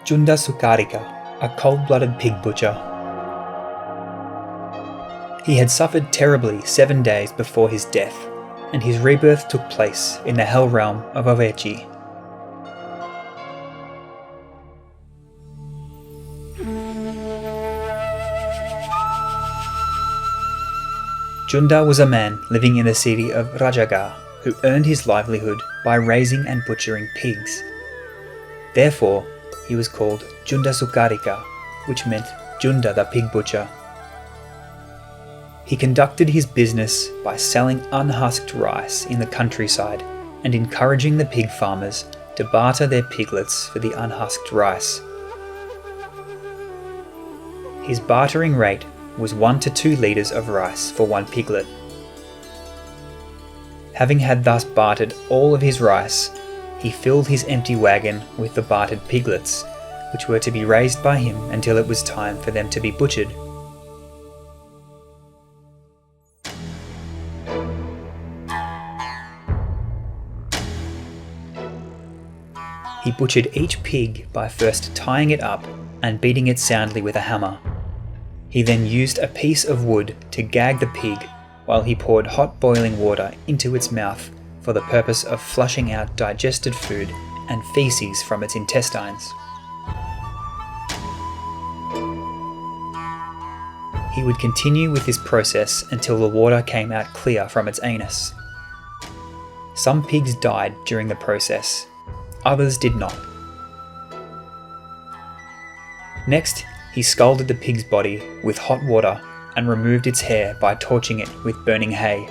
Cunadasukarika, a cold-blooded pig butcher. He had suffered terribly 7 days before his death, and his rebirth took place in the Hell Realm of Aveci. Junda was a man living in the city of Rajagar who earned his livelihood by raising and butchering pigs. Therefore, he was called Cunadasukarika, which meant Junda the pig butcher. He conducted his business by selling unhusked rice in the countryside and encouraging the pig farmers to barter their piglets for the unhusked rice. His bartering rate was 1 to 2 litres of rice for 1 piglet. Having had thus bartered all of his rice, he filled his empty wagon with the bartered piglets, which were to be raised by him until it was time for them to be butchered. He butchered each pig by first tying it up and beating it soundly with a hammer. He then used a piece of wood to gag the pig while he poured hot boiling water into its mouth for the purpose of flushing out digested food and feces from its intestines. He would continue with this process until the water came out clear from its anus. Some pigs died during the process, others did not. Next, he scalded the pig's body with hot water and removed its hair by torching it with burning hay.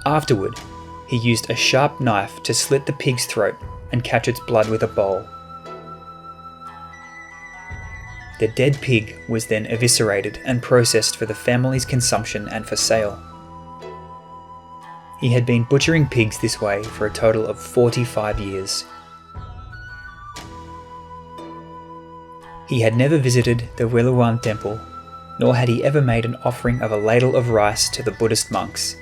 Afterward, he used a sharp knife to slit the pig's throat and catch its blood with a bowl. The dead pig was then eviscerated and processed for the family's consumption and for sale. He had been butchering pigs this way for a total of 45 years. He had never visited the Weluwan temple, nor had he ever made an offering of a ladle of rice to the Buddhist monks.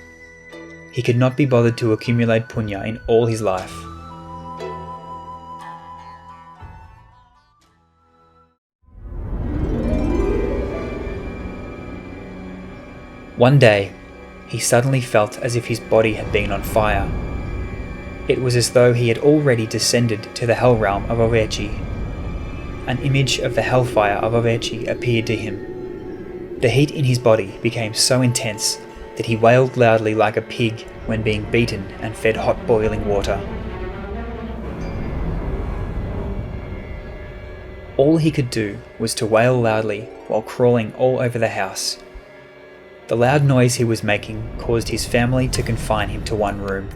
He could not be bothered to accumulate punya in all his life. One day, he suddenly felt as if his body had been on fire. It was as though he had already descended to the Hell Realm of Aveci. An image of the hellfire of Aveci appeared to him. The heat in his body became so intense that he wailed loudly like a pig when being beaten and fed hot boiling water. All he could do was to wail loudly while crawling all over the house. The loud noise he was making caused his family to confine him to one room.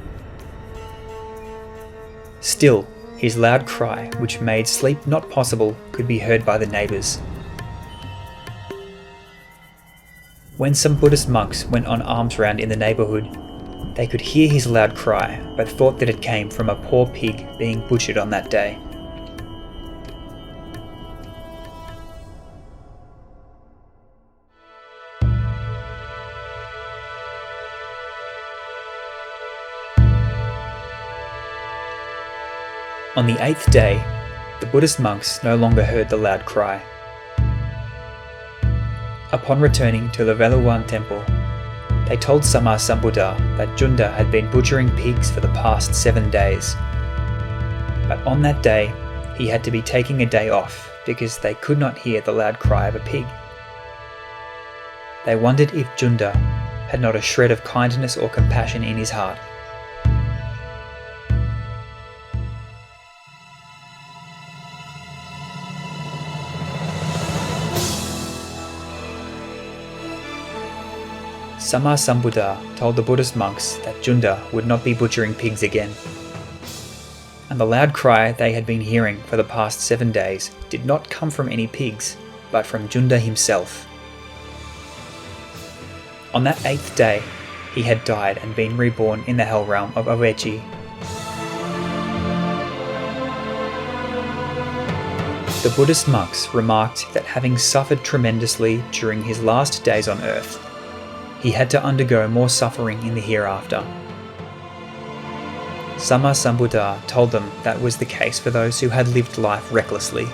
Still, his loud cry, which made sleep not possible, could be heard by the neighbours. When some Buddhist monks went on alms round in the neighbourhood, they could hear his loud cry, but thought that it came from a poor pig being butchered on that day. On the 8th day, the Buddhist monks no longer heard the loud cry. Upon returning to the Weluwan temple, they told Sama Sambuddha that Junda had been butchering pigs for the past 7 days. But on that day, he had to be taking a day off because they could not hear the loud cry of a pig. They wondered if Junda had not a shred of kindness or compassion in his heart. Sama Sambuddha told the Buddhist monks that Junda would not be butchering pigs again. And the loud cry they had been hearing for the past 7 days did not come from any pigs, but from Junda himself. On that 8th day, he had died and been reborn in the Hell Realm of Aveci. The Buddhist monks remarked that having suffered tremendously during his last days on earth, he had to undergo more suffering in the hereafter. Sama Sambuddha told them that was the case for those who had lived life recklessly.